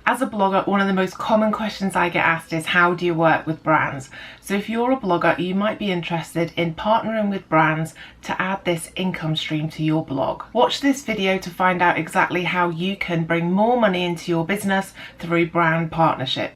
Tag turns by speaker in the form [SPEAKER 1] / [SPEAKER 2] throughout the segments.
[SPEAKER 1] As a blogger, one of the most common questions I get asked is, how do you work with brands? So if you're a blogger, you might be interested in partnering with brands to add this income stream to your blog. Watch this video to find out exactly how you can bring more money into your business through brand partnership.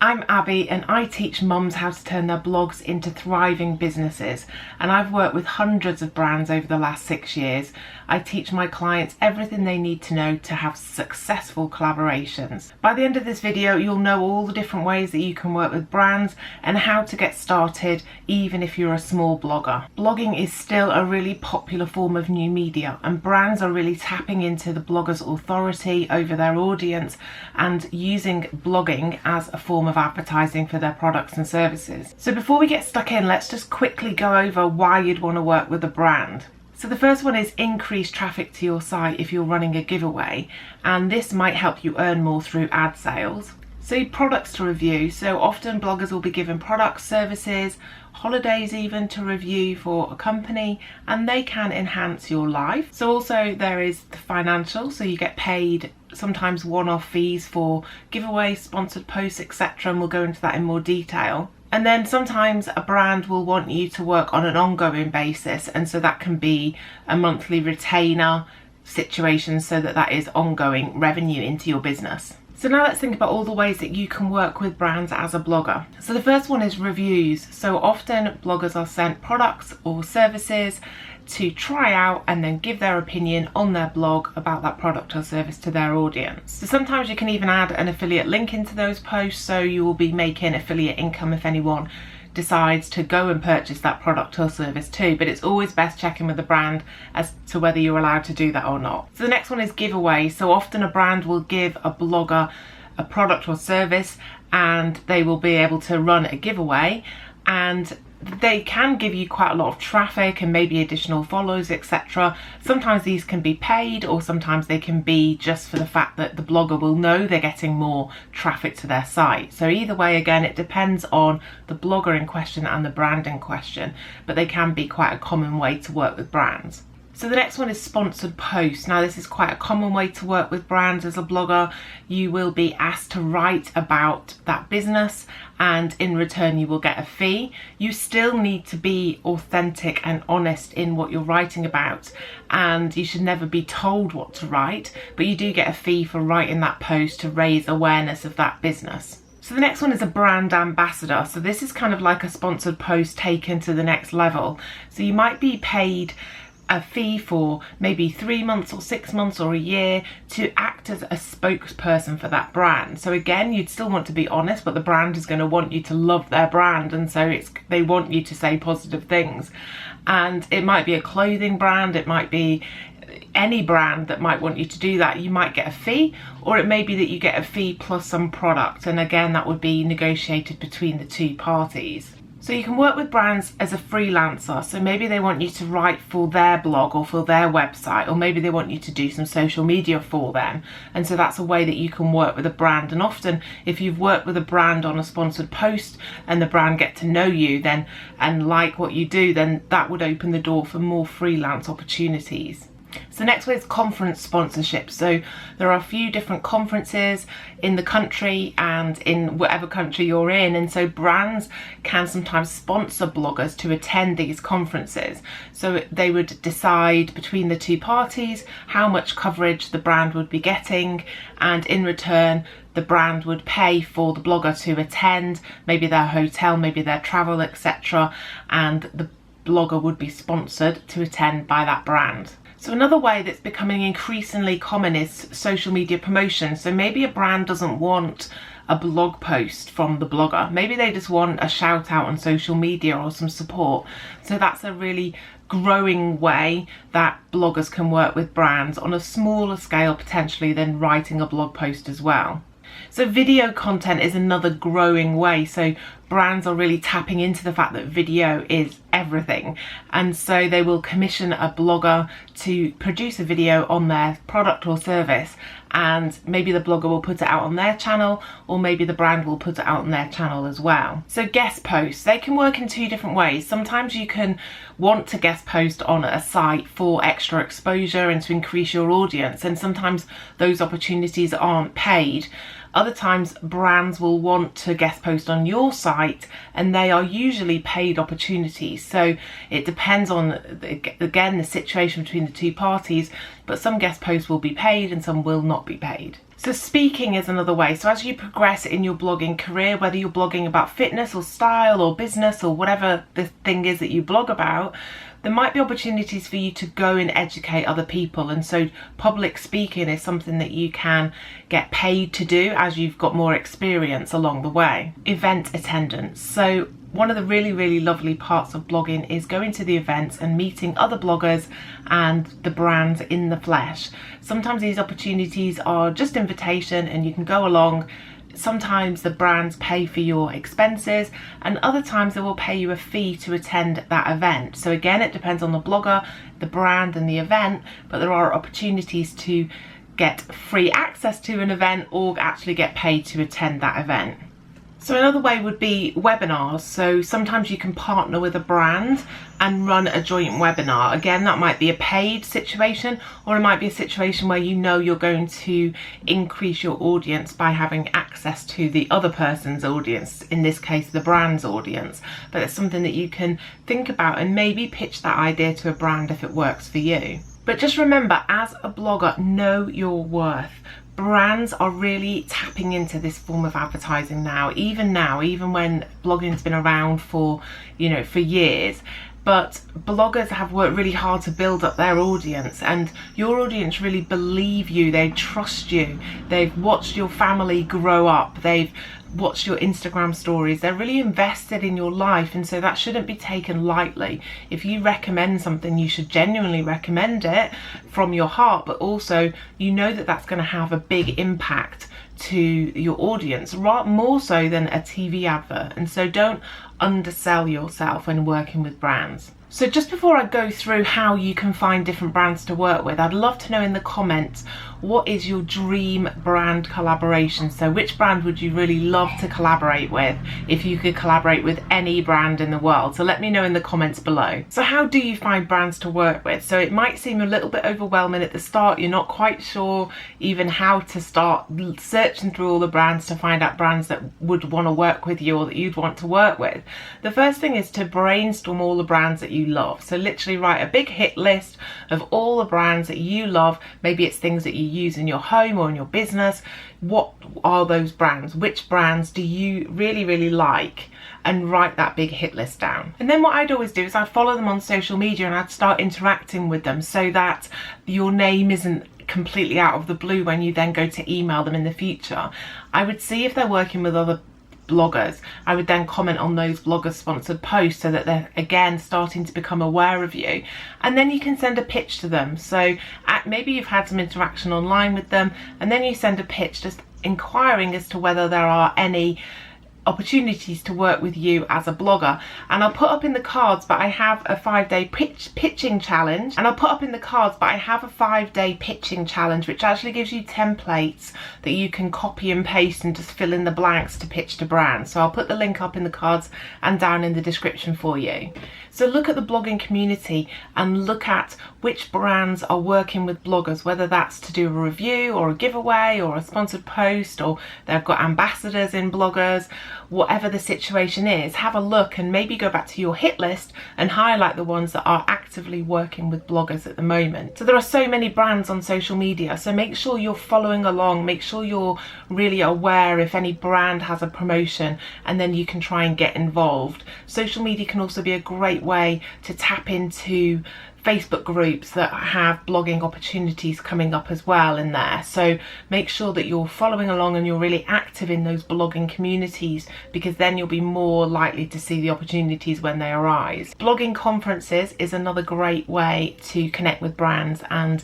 [SPEAKER 1] I'm Abby and I teach mums how to turn their blogs into thriving businesses, and I've worked with hundreds of brands over the last 6 years. I teach my clients everything they need to know to have successful collaborations. By the end of this video, you'll know all the different ways that you can work with brands and how to get started even if you're a small blogger. Blogging is still a really popular form of new media, and brands are really tapping into the blogger's authority over their audience and using blogging as a form of advertising for their products and services. So before we get stuck in, let's just quickly go over why you'd want to work with a brand. So the first one is increase traffic to your site if you're running a giveaway, and this might help you earn more through ad sales. So products to review. So often bloggers will be given products, services, holidays even to review for a company, and they can enhance your life. So also there is the financial, so you get paid sometimes one-off fees for giveaways, sponsored posts, etc., and we'll go into that in more detail. And then sometimes a brand will want you to work on an ongoing basis, and so that can be a monthly retainer situation so that is ongoing revenue into your business. So now let's think about all the ways that you can work with brands as a blogger. So the first one is reviews. So often bloggers are sent products or services to try out and then give their opinion on their blog about that product or service to their audience. So sometimes you can even add an affiliate link into those posts, so you will be making affiliate income if anyone decides to go and purchase that product or service too, but it's always best checking with the brand as to whether you're allowed to do that or not. So the next one is giveaway. So often a brand will give a blogger a product or service and they will be able to run a giveaway, and they can give you quite a lot of traffic and maybe additional followers, etc. Sometimes these can be paid, or sometimes they can be just for the fact that the blogger will know they're getting more traffic to their site. So either way, again, it depends on the blogger in question and the brand in question, but they can be quite a common way to work with brands. So the next one is sponsored posts. Now this is quite a common way to work with brands as a blogger. You will be asked to write about that business, and in return you will get a fee. You still need to be authentic and honest in what you're writing about, and you should never be told what to write, but you do get a fee for writing that post to raise awareness of that business. So the next one is a brand ambassador. So this is kind of like a sponsored post taken to the next level. So you might be paid a fee for maybe 3 months or 6 months or a year to act as a spokesperson for that brand. So again, you'd still want to be honest, but the brand is going to want you to love their brand, and so they want you to say positive things. And it might be a clothing brand, it might be any brand that might want you to do that. You might get a fee, or it may be that you get a fee plus some product, and again that would be negotiated between the two parties. So you can work with brands as a freelancer. So maybe they want you to write for their blog or for their website, or maybe they want you to do some social media for them. And so that's a way that you can work with a brand. And often if you've worked with a brand on a sponsored post and the brand get to know you then and like what you do, then that would open the door for more freelance opportunities. So next one is conference sponsorship. So there are a few different conferences in the country and in whatever country you're in, and so brands can sometimes sponsor bloggers to attend these conferences. So they would decide between the two parties how much coverage the brand would be getting, and in return the brand would pay for the blogger to attend, maybe their hotel, maybe their travel, etc., and the blogger would be sponsored to attend by that brand. So another way that's becoming increasingly common is social media promotion. So maybe a brand doesn't want a blog post from the blogger. Maybe they just want a shout out on social media or some support. So that's a really growing way that bloggers can work with brands on a smaller scale potentially than writing a blog post as well. So video content is another growing way. So brands are really tapping into the fact that video is everything, and so they will commission a blogger to produce a video on their product or service, and maybe the blogger will put it out on their channel, or maybe the brand will put it out on their channel as well. So guest posts, they can work in two different ways. Sometimes you can want to guest post on a site for extra exposure and to increase your audience, and sometimes those opportunities aren't paid. Other times brands will want to guest post on your site, and they are usually paid opportunities. So it depends on, again, the situation between the two parties, but some guest posts will be paid and some will not be paid. So speaking is another way. So as you progress in your blogging career, whether you're blogging about fitness or style or business or whatever the thing is that you blog about, there might be opportunities for you to go and educate other people. And so public speaking is something that you can get paid to do as you've got more experience along the way. Event attendance. So one of the really lovely parts of blogging is going to the events and meeting other bloggers and the brands in the flesh. Sometimes these opportunities are just invitation and you can go along. Sometimes the brands pay for your expenses, and other times they will pay you a fee to attend that event. So again, it depends on the blogger, the brand and the event, but there are opportunities to get free access to an event or actually get paid to attend that event. So another way would be webinars. So sometimes you can partner with a brand and run a joint webinar. Again, that might be a paid situation, or it might be a situation where you know you're going to increase your audience by having access to the other person's audience, in this case the brand's audience. But it's something that you can think about and maybe pitch that idea to a brand if it works for you. But just remember, as a blogger, know your worth. Brands are really tapping into this form of advertising now, even when blogging's been around for years. But bloggers have worked really hard to build up their audience, and your audience really believe you, they trust you, they've watched your family grow up, they've watched your Instagram stories, they're really invested in your life, and so that shouldn't be taken lightly. If you recommend something, you should genuinely recommend it from your heart, but also you know that that's going to have a big impact to your audience, more so than a TV advert. And so don't undersell yourself when working with brands. So just before I go through how you can find different brands to work with, I'd love to know in the comments, what is your dream brand collaboration? So which brand would you really love to collaborate with if you could collaborate with any brand in the world? So let me know in the comments below. So how do you find brands to work with? So it might seem a little bit overwhelming at the start. You're not quite sure even how to start searching through all the brands to find out brands that would want to work with you or that you'd want to work with. The first thing is to brainstorm all the brands that you love. So literally write a big hit list of all the brands that you love. Maybe it's things that you use in your home or in your business. What are those brands? Which brands do you really like? And write that big hit list down. And then what I'd always do is I'd follow them on social media and I'd start interacting with them so that your name isn't completely out of the blue when you then go to email them in the future. I would see if they're working with other bloggers. I would then comment on those bloggers sponsored posts so that they're again starting to become aware of you, and then you can send a pitch to them. So maybe you've had some interaction online with them, and then you send a pitch just inquiring as to whether there are any opportunities to work with you as a blogger. And I'll put up in the cards, but I have a 5-day pitching challenge, and I'll put up in the cards, but I have a 5-day pitching challenge which actually gives you templates that you can copy and paste and just fill in the blanks to pitch to brands. So I'll put the link up in the cards and down in the description for you. So look at the blogging community and look at which brands are working with bloggers, whether that's to do a review or a giveaway or a sponsored post, or they've got ambassadors in bloggers. Whatever the situation is, have a look and maybe go back to your hit list and highlight the ones that are actively working with bloggers at the moment. So there are so many brands on social media, so make sure you're following along, make sure you're really aware if any brand has a promotion, and then you can try and get involved. Social media can also be a great way to tap into Facebook groups that have blogging opportunities coming up as well in there. So make sure that you're following along and you're really active in those blogging communities, because then you'll be more likely to see the opportunities when they arise. Blogging conferences is another great way to connect with brands and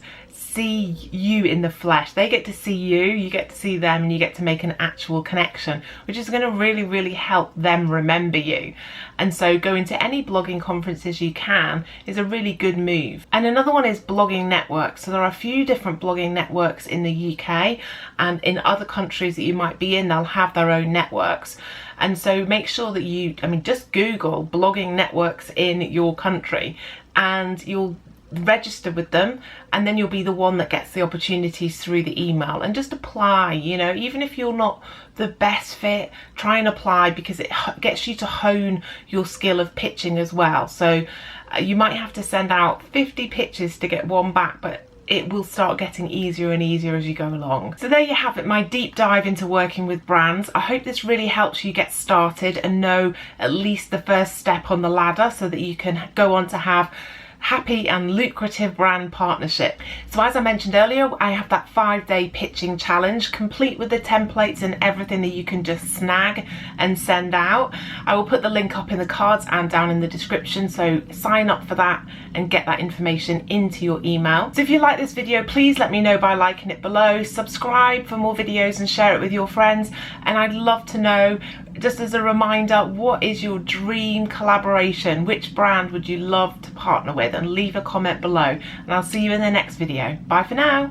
[SPEAKER 1] see you in the flesh. They get to see you, you get to see them, and you get to make an actual connection, which is going to really help them remember you. And so going to any blogging conferences you can is a really good move. And another one is blogging networks. So there are a few different blogging networks in the UK, and in other countries that you might be in, they'll have their own networks. And so make sure that you, just Google blogging networks in your country and you'll register with them, and then you'll be the one that gets the opportunities through the email. And just apply, even if you're not the best fit, try and apply, because it gets you to hone your skill of pitching as well. So you might have to send out 50 pitches to get one back, but it will start getting easier and easier as you go along. So there you have it, my deep dive into working with brands. I hope this really helps you get started and know at least the first step on the ladder, so that you can go on to have happy and lucrative brand partnership. So as I mentioned earlier, I have that 5-day pitching challenge, complete with the templates and everything that you can just snag and send out. I will put the link up in the cards and down in the description, so sign up for that and get that information into your email. So if you like this video, please let me know by liking it below, subscribe for more videos and share it with your friends. And I'd love to know, just as a reminder, what is your dream collaboration? Which brand would you love to partner with? And leave a comment below, and I'll see you in the next video. Bye for now.